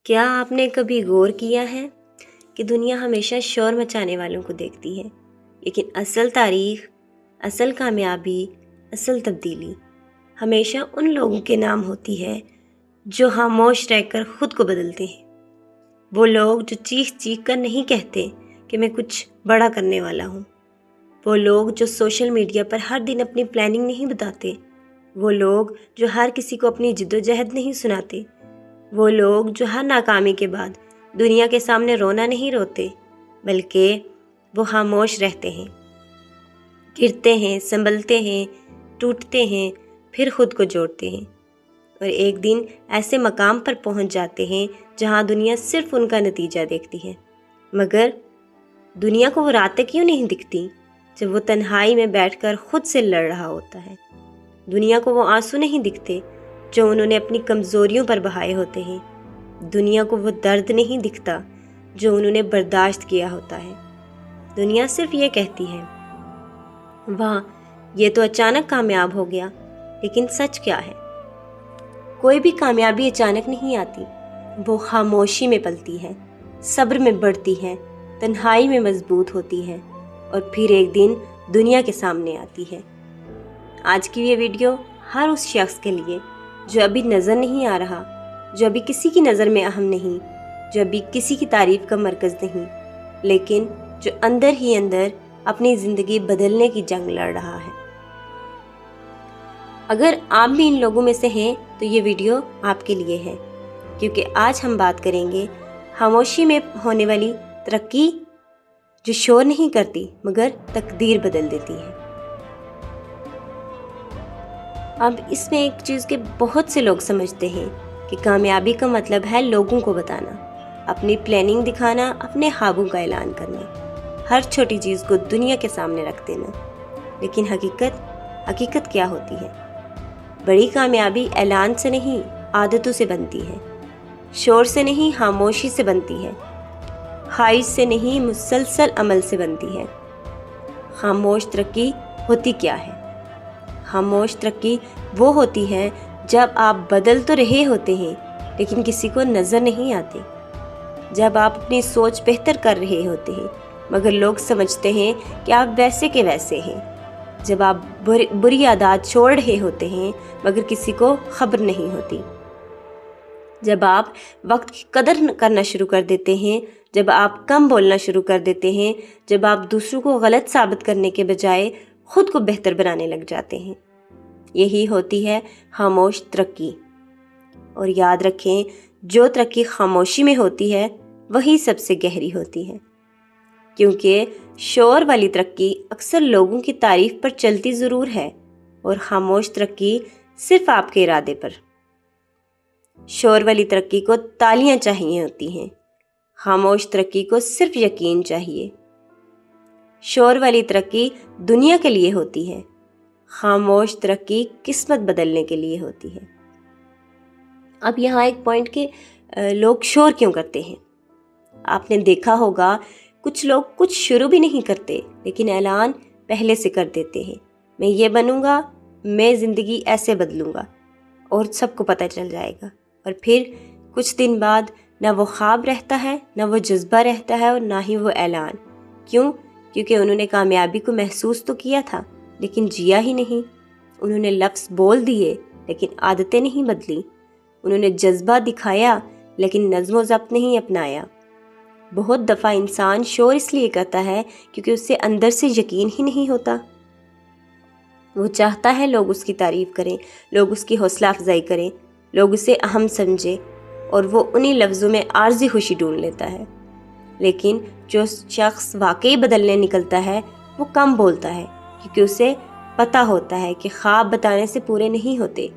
کیا آپ نے کبھی غور کیا ہے کہ دنیا ہمیشہ شور مچانے والوں کو دیکھتی ہے، لیکن اصل تاریخ، اصل کامیابی، اصل تبدیلی ہمیشہ ان لوگوں کے نام ہوتی ہے جو خاموش رہ کر خود کو بدلتے ہیں۔ وہ لوگ جو چیخ چیخ کر نہیں کہتے کہ میں کچھ بڑا کرنے والا ہوں۔ وہ لوگ جو سوشل میڈیا پر ہر دن اپنی پلاننگ نہیں بتاتے۔ وہ لوگ جو ہر کسی کو اپنی جدوجہد نہیں سناتے۔ وہ لوگ جو ہر ناکامی کے بعد دنیا کے سامنے رونا نہیں روتے، بلکہ وہ خاموش رہتے ہیں، گرتے ہیں، سنبھلتے ہیں، ٹوٹتے ہیں، پھر خود کو جوڑتے ہیں، اور ایک دن ایسے مقام پر پہنچ جاتے ہیں جہاں دنیا صرف ان کا نتیجہ دیکھتی ہے۔ مگر دنیا کو وہ راتیں کیوں نہیں دکھتی جب وہ تنہائی میں بیٹھ کر خود سے لڑ رہا ہوتا ہے؟ دنیا کو وہ آنسو نہیں دکھتے جو انہوں نے اپنی کمزوریوں پر بہائے ہوتے ہیں۔ دنیا کو وہ درد نہیں دکھتا جو انہوں نے برداشت کیا ہوتا ہے۔ دنیا صرف یہ کہتی ہے، واہ، یہ تو اچانک کامیاب ہو گیا، لیکن سچ کیا ہے؟ کوئی بھی کامیابی اچانک نہیں آتی، وہ خاموشی میں پلتی ہے، صبر میں بڑھتی ہے، تنہائی میں مضبوط ہوتی ہے، اور پھر ایک دن دنیا کے سامنے آتی ہے۔ آج کی یہ ویڈیو ہر اس شخص کے لیے جو ابھی نظر نہیں آ رہا، جو ابھی کسی کی نظر میں اہم نہیں، جو ابھی کسی کی تعریف کا مرکز نہیں، لیکن جو اندر ہی اندر اپنی زندگی بدلنے کی جنگ لڑ رہا ہے۔ اگر آپ بھی ان لوگوں میں سے ہیں تو یہ ویڈیو آپ کے لیے ہے، کیونکہ آج ہم بات کریں گے خاموشی میں ہونے والی ترقی جو شور نہیں کرتی مگر تقدیر بدل دیتی ہے۔ اب اس میں ایک چیز کے بہت سے لوگ سمجھتے ہیں کہ کامیابی کا مطلب ہے لوگوں کو بتانا، اپنی پلاننگ دکھانا، اپنے خوابوں کا اعلان کرنا، ہر چھوٹی چیز کو دنیا کے سامنے رکھ دینا۔ لیکن حقیقت کیا ہوتی ہے؟ بڑی کامیابی اعلان سے نہیں، عادتوں سے بنتی ہے، شور سے نہیں، خاموشی سے بنتی ہے، خواہش سے نہیں، مسلسل عمل سے بنتی ہے۔ خاموش ترقی ہوتی کیا ہے؟ خاموش ترقی وہ ہوتی ہے جب آپ بدل تو رہے ہوتے ہیں لیکن کسی کو نظر نہیں آتے، جب آپ اپنی سوچ بہتر کر رہے ہوتے ہیں مگر لوگ سمجھتے ہیں کہ آپ ویسے کے ویسے ہیں، جب آپ بری عادات چھوڑ رہے ہوتے ہیں مگر کسی کو خبر نہیں ہوتی، جب آپ وقت کی قدر کرنا شروع کر دیتے ہیں، جب آپ کم بولنا شروع کر دیتے ہیں، جب آپ دوسروں کو غلط ثابت کرنے کے بجائے خود کو بہتر بنانے لگ جاتے ہیں۔ یہی ہوتی ہے خاموش ترقی۔ اور یاد رکھیں، جو ترقی خاموشی میں ہوتی ہے وہی سب سے گہری ہوتی ہے، کیونکہ شور والی ترقی اکثر لوگوں کی تعریف پر چلتی ضرور ہے، اور خاموش ترقی صرف آپ کے ارادے پر۔ شور والی ترقی کو تالیاں چاہیے ہوتی ہیں، خاموش ترقی کو صرف یقین چاہیے۔ شور والی ترقی دنیا کے لیے ہوتی ہے، خاموش ترقی قسمت بدلنے کے لیے ہوتی ہے۔ اب یہاں ایک پوائنٹ کہ لوگ شور کیوں کرتے ہیں؟ آپ نے دیکھا ہوگا کچھ لوگ کچھ شروع بھی نہیں کرتے لیکن اعلان پہلے سے کر دیتے ہیں، میں یہ بنوں گا، میں زندگی ایسے بدلوں گا، اور سب کو پتہ چل جائے گا، اور پھر کچھ دن بعد نہ وہ خواب رہتا ہے، نہ وہ جذبہ رہتا ہے، اور نہ ہی وہ اعلان۔ کیوں؟ کیونکہ انہوں نے کامیابی کو محسوس تو کیا تھا لیکن جیا ہی نہیں۔ انہوں نے لفظ بول دیے لیکن عادتیں نہیں بدلی۔ انہوں نے جذبہ دکھایا لیکن نظم و ضبط نہیں اپنایا۔ بہت دفعہ انسان شور اس لیے کرتا ہے کیونکہ اسے اندر سے یقین ہی نہیں ہوتا۔ وہ چاہتا ہے لوگ اس کی تعریف کریں، لوگ اس کی حوصلہ افزائی کریں، لوگ اسے اہم سمجھیں، اور وہ انہی لفظوں میں عارضی خوشی ڈھونڈ لیتا ہے۔ لیکن جو شخص واقعی بدلنے نکلتا ہے وہ کم بولتا ہے، کیونکہ اسے پتہ ہوتا ہے کہ خواب بتانے سے پورے نہیں ہوتے۔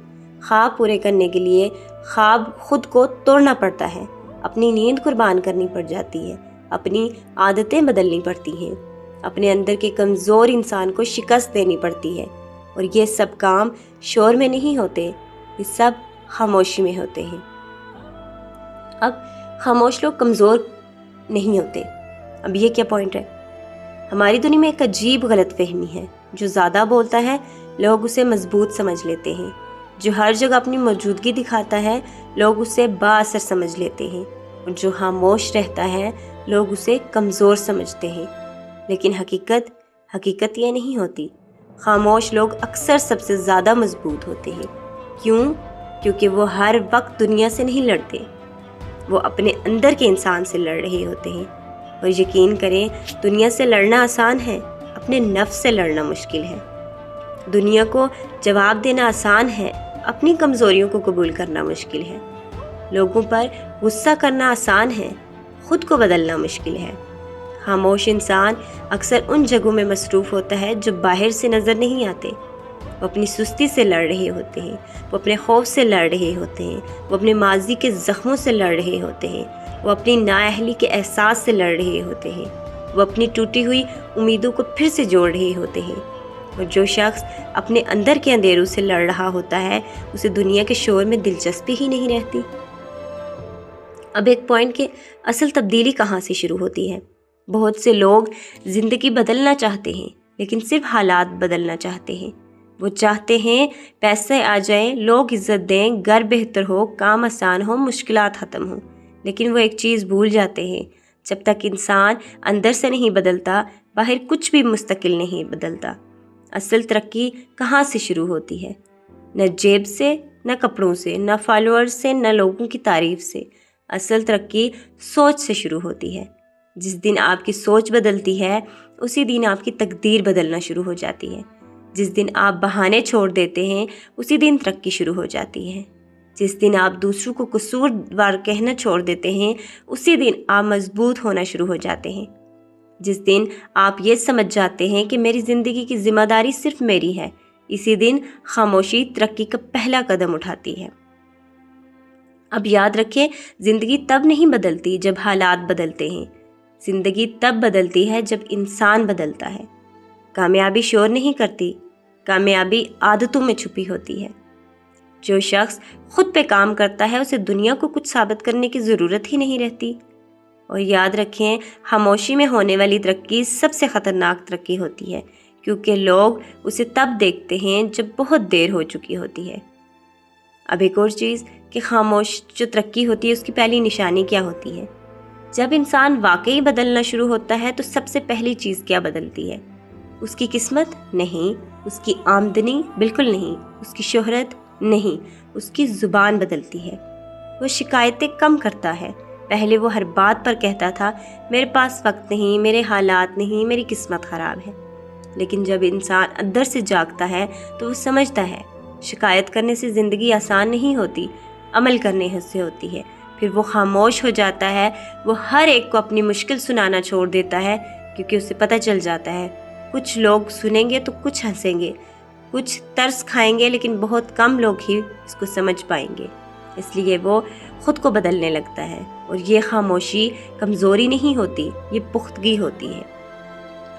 خواب پورے کرنے کے لیے خواب خود کو توڑنا پڑتا ہے، اپنی نیند قربان کرنی پڑ جاتی ہے، اپنی عادتیں بدلنی پڑتی ہیں، اپنے اندر کے کمزور انسان کو شکست دینی پڑتی ہے، اور یہ سب کام شور میں نہیں ہوتے، یہ سب خاموشی میں ہوتے ہیں۔ اب خاموش لوگ کمزور نہیں ہوتے۔ اب یہ کیا پوائنٹ ہے؟ ہماری دنیا میں ایک عجیب غلط فہمی ہے، جو زیادہ بولتا ہے لوگ اسے مضبوط سمجھ لیتے ہیں، جو ہر جگہ اپنی موجودگی دکھاتا ہے لوگ اسے بااثر سمجھ لیتے ہیں، اور جو خاموش رہتا ہے لوگ اسے کمزور سمجھتے ہیں۔ لیکن حقیقت یہ نہیں ہوتی۔ خاموش لوگ اکثر سب سے زیادہ مضبوط ہوتے ہیں۔ کیوں؟ کیونکہ وہ ہر وقت دنیا سے نہیں لڑتے، وہ اپنے اندر کے انسان سے لڑ رہے ہوتے ہیں۔ اور یقین کریں، دنیا سے لڑنا آسان ہے، اپنے نفس سے لڑنا مشکل ہے۔ دنیا کو جواب دینا آسان ہے، اپنی کمزوریوں کو قبول کرنا مشکل ہے۔ لوگوں پر غصہ کرنا آسان ہے، خود کو بدلنا مشکل ہے۔ خاموش انسان اکثر ان جگہوں میں مصروف ہوتا ہے جو باہر سے نظر نہیں آتے۔ وہ اپنی سستی سے لڑ رہے ہوتے ہیں، وہ اپنے خوف سے لڑ رہے ہوتے ہیں، وہ اپنے ماضی کے زخموں سے لڑ رہے ہوتے ہیں، وہ اپنی نااہلی کے احساس سے لڑ رہے ہوتے ہیں، وہ اپنی ٹوٹی ہوئی امیدوں کو پھر سے جوڑ رہے ہوتے ہیں۔ اور جو شخص اپنے اندر کے اندھیروں سے لڑ رہا ہوتا ہے اسے دنیا کے شور میں دلچسپی ہی نہیں رہتی۔ اب ایک پوائنٹ کہ اصل تبدیلی کہاں سے شروع ہوتی ہے۔ بہت سے لوگ زندگی بدلنا چاہتے ہیں لیکن صرف حالات بدلنا چاہتے ہیں۔ وہ چاہتے ہیں پیسے آ جائیں، لوگ عزت دیں، گھر بہتر ہو، کام آسان ہو، مشکلات ختم ہوں، لیکن وہ ایک چیز بھول جاتے ہیں، جب تک انسان اندر سے نہیں بدلتا باہر کچھ بھی مستقل نہیں بدلتا۔ اصل ترقی کہاں سے شروع ہوتی ہے؟ نہ جیب سے، نہ کپڑوں سے، نہ فالوورز سے، نہ لوگوں کی تعریف سے۔ اصل ترقی سوچ سے شروع ہوتی ہے۔ جس دن آپ کی سوچ بدلتی ہے اسی دن آپ کی تقدیر بدلنا شروع ہو جاتی ہے۔ جس دن آپ بہانے چھوڑ دیتے ہیں اسی دن ترقی شروع ہو جاتی ہے۔ جس دن آپ دوسروں کو قصوروار کہنا چھوڑ دیتے ہیں اسی دن آپ مضبوط ہونا شروع ہو جاتے ہیں۔ جس دن آپ یہ سمجھ جاتے ہیں کہ میری زندگی کی ذمہ داری صرف میری ہے، اسی دن خاموشی ترقی کا پہلا قدم اٹھاتی ہے۔ اب یاد رکھیں، زندگی تب نہیں بدلتی جب حالات بدلتے ہیں، زندگی تب بدلتی ہے جب انسان بدلتا ہے۔ کامیابی شور نہیں کرتی، کامیابی عادتوں میں چھپی ہوتی ہے۔ جو شخص خود پہ کام کرتا ہے اسے دنیا کو کچھ ثابت کرنے کی ضرورت ہی نہیں رہتی۔ اور یاد رکھیں، خاموشی میں ہونے والی ترقی سب سے خطرناک ترقی ہوتی ہے، کیونکہ لوگ اسے تب دیکھتے ہیں جب بہت دیر ہو چکی ہوتی ہے۔ اب ایک اور چیز کہ خاموش جو ترقی ہوتی ہے اس کی پہلی نشانی کیا ہوتی ہے؟ جب انسان واقعی بدلنا شروع ہوتا ہے تو سب سے پہلی چیز کیا بدلتی ہے؟ اس کی قسمت نہیں، اس کی آمدنی بالکل نہیں، اس کی شہرت نہیں، اس کی زبان بدلتی ہے۔ وہ شکایتیں کم کرتا ہے۔ پہلے وہ ہر بات پر کہتا تھا میرے پاس وقت نہیں، میرے حالات نہیں، میری قسمت خراب ہے۔ لیکن جب انسان اندر سے جاگتا ہے تو وہ سمجھتا ہے شکایت کرنے سے زندگی آسان نہیں ہوتی، عمل کرنے سے ہوتی ہے۔ پھر وہ خاموش ہو جاتا ہے، وہ ہر ایک کو اپنی مشکل سنانا چھوڑ دیتا ہے، کیونکہ اسے پتہ چل جاتا ہے کچھ لوگ سنیں گے تو کچھ ہنسیں گے، کچھ ترس کھائیں گے، لیکن بہت کم لوگ ہی اس کو سمجھ پائیں گے۔ اس لیے وہ خود کو بدلنے لگتا ہے، اور یہ خاموشی کمزوری نہیں ہوتی، یہ پختگی ہوتی ہے۔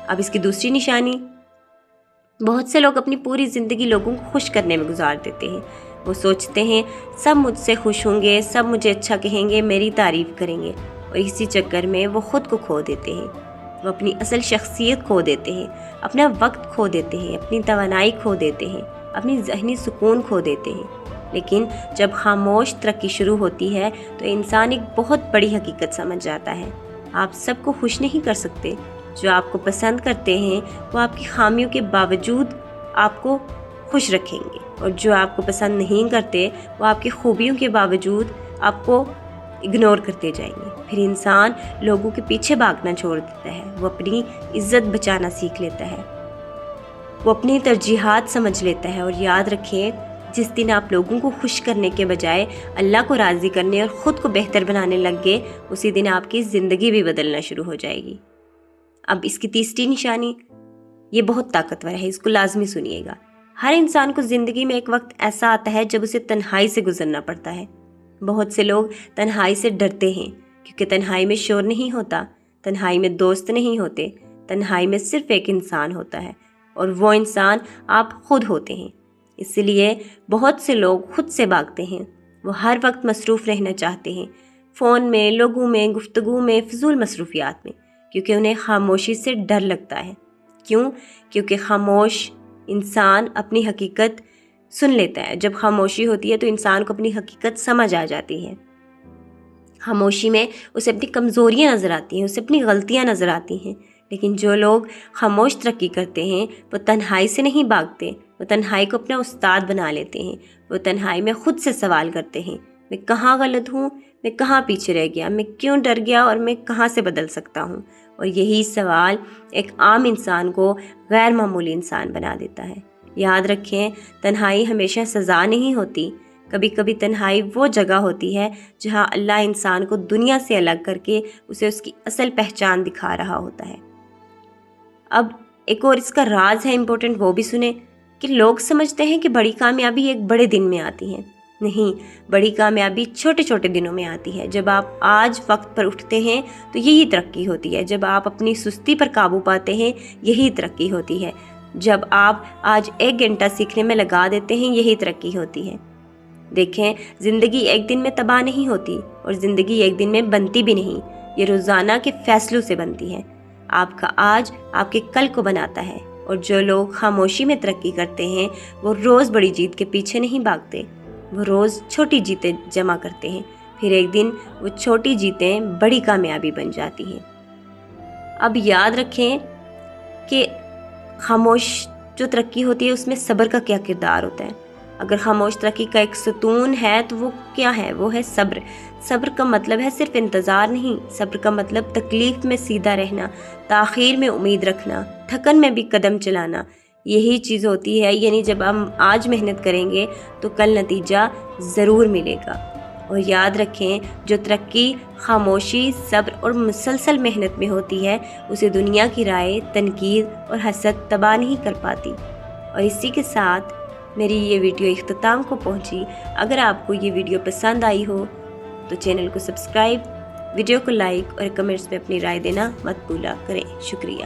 اب اس کی دوسری نشانی، بہت سے لوگ اپنی پوری زندگی لوگوں کو خوش کرنے میں گزار دیتے ہیں۔ وہ سوچتے ہیں سب مجھ سے خوش ہوں گے، سب مجھے اچھا کہیں گے، میری تعریف کریں گے، اور اسی چکر میں وہ خود کو کھو دیتے ہیں۔ وہ اپنی اصل شخصیت کھو دیتے ہیں، اپنا وقت کھو دیتے ہیں، اپنی توانائی کھو دیتے ہیں، اپنی ذہنی سکون کھو دیتے ہیں۔ لیکن جب خاموش ترقی شروع ہوتی ہے تو انسان ایک بہت بڑی حقیقت سمجھ جاتا ہے۔ آپ سب کو خوش نہیں کر سکتے۔ جو آپ کو پسند کرتے ہیں وہ آپ کی خامیوں کے باوجود آپ کو خوش رکھیں گے، اور جو آپ کو پسند نہیں کرتے وہ آپ کی خوبیوں کے باوجود آپ کو اگنور کرتے جائیں گے۔ پھر انسان لوگوں کے پیچھے بھاگنا چھوڑ دیتا ہے، وہ اپنی عزت بچانا سیکھ لیتا ہے، وہ اپنی ترجیحات سمجھ لیتا ہے۔ اور یاد رکھیں، جس دن آپ لوگوں کو خوش کرنے کے بجائے اللہ کو راضی کرنے اور خود کو بہتر بنانے لگ گے، اسی دن آپ کی زندگی بھی بدلنا شروع ہو جائے گی۔ اب اس کی تیسری نشانی، یہ بہت طاقتور ہے، اس کو لازمی سنیے گا۔ ہر انسان کو زندگی میں ایک وقت ایسا آتا ہے جب اسے تنہائی سے گزرنا پڑتا ہے۔ بہت سے لوگ تنہائی سے ڈرتے ہیں، کیونکہ تنہائی میں شور نہیں ہوتا، تنہائی میں دوست نہیں ہوتے، تنہائی میں صرف ایک انسان ہوتا ہے، اور وہ انسان آپ خود ہوتے ہیں۔ اس لیے بہت سے لوگ خود سے بھاگتے ہیں۔ وہ ہر وقت مصروف رہنا چاہتے ہیں، فون میں، لوگوں میں، گفتگو میں، فضول مصروفیات میں، کیونکہ انہیں خاموشی سے ڈر لگتا ہے۔ کیوں؟ کیونکہ خاموش انسان اپنی حقیقت سن لیتا ہے۔ جب خاموشی ہوتی ہے تو انسان کو اپنی حقیقت سمجھ آ جاتی ہے۔ خاموشی میں اسے اپنی کمزوریاں نظر آتی ہیں، اسے اپنی غلطیاں نظر آتی ہیں۔ لیکن جو لوگ خاموش ترقی کرتے ہیں وہ تنہائی سے نہیں بھاگتے، وہ تنہائی کو اپنا استاد بنا لیتے ہیں۔ وہ تنہائی میں خود سے سوال کرتے ہیں، میں کہاں غلط ہوں، میں کہاں پیچھے رہ گیا، میں کیوں ڈر گیا اور میں کہاں سے بدل سکتا ہوں۔ اور یہی سوال ایک عام انسان کو غیر معمولی انسان بنا دیتا ہے۔ یاد رکھیں، تنہائی ہمیشہ سزا نہیں ہوتی۔ کبھی کبھی تنہائی وہ جگہ ہوتی ہے جہاں اللہ انسان کو دنیا سے الگ کر کے اسے اس کی اصل پہچان دکھا رہا ہوتا ہے۔ اب ایک اور اس کا راز ہے امپورٹنٹ، وہ بھی سنیں کہ لوگ سمجھتے ہیں کہ بڑی کامیابی ایک بڑے دن میں آتی ہے۔ نہیں، بڑی کامیابی چھوٹے چھوٹے دنوں میں آتی ہے۔ جب آپ آج وقت پر اٹھتے ہیں تو یہی ترقی ہوتی ہے۔ جب آپ اپنی سستی پر قابو پاتے ہیں یہی ترقی ہوتی ہے۔ جب آپ آج 1 گھنٹہ سیکھنے میں لگا دیتے ہیں یہی ترقی ہوتی ہے۔ دیکھیں، زندگی ایک دن میں تباہ نہیں ہوتی اور زندگی ایک دن میں بنتی بھی نہیں، یہ روزانہ کے فیصلوں سے بنتی ہے۔ آپ کا آج آپ کے کل کو بناتا ہے، اور جو لوگ خاموشی میں ترقی کرتے ہیں وہ روز بڑی جیت کے پیچھے نہیں بھاگتے، وہ روز چھوٹی جیتیں جمع کرتے ہیں، پھر ایک دن وہ چھوٹی جیتیں بڑی کامیابی بن جاتی ہیں۔ اب یاد رکھیں کہ خاموش جو ترقی ہوتی ہے اس میں صبر کا کیا کردار ہوتا ہے۔ اگر خاموش ترقی کا ایک ستون ہے تو وہ کیا ہے؟ وہ ہے صبر۔ صبر کا مطلب ہے صرف انتظار نہیں، صبر کا مطلب تکلیف میں سیدھا رہنا، تاخیر میں امید رکھنا، تھکن میں بھی قدم چلانا۔ یہی چیز ہوتی ہے، یعنی جب ہم آج محنت کریں گے تو کل نتیجہ ضرور ملے گا۔ اور یاد رکھیں، جو ترقی خاموشی، صبر اور مسلسل محنت میں ہوتی ہے اسے دنیا کی رائے، تنقید اور حسد تباہ نہیں کر پاتی۔ اور اسی کے ساتھ میری یہ ویڈیو اختتام کو پہنچی۔ اگر آپ کو یہ ویڈیو پسند آئی ہو تو چینل کو سبسکرائب، ویڈیو کو لائک اور کمنٹس میں اپنی رائے دینا مت بھولا کریں۔ شکریہ۔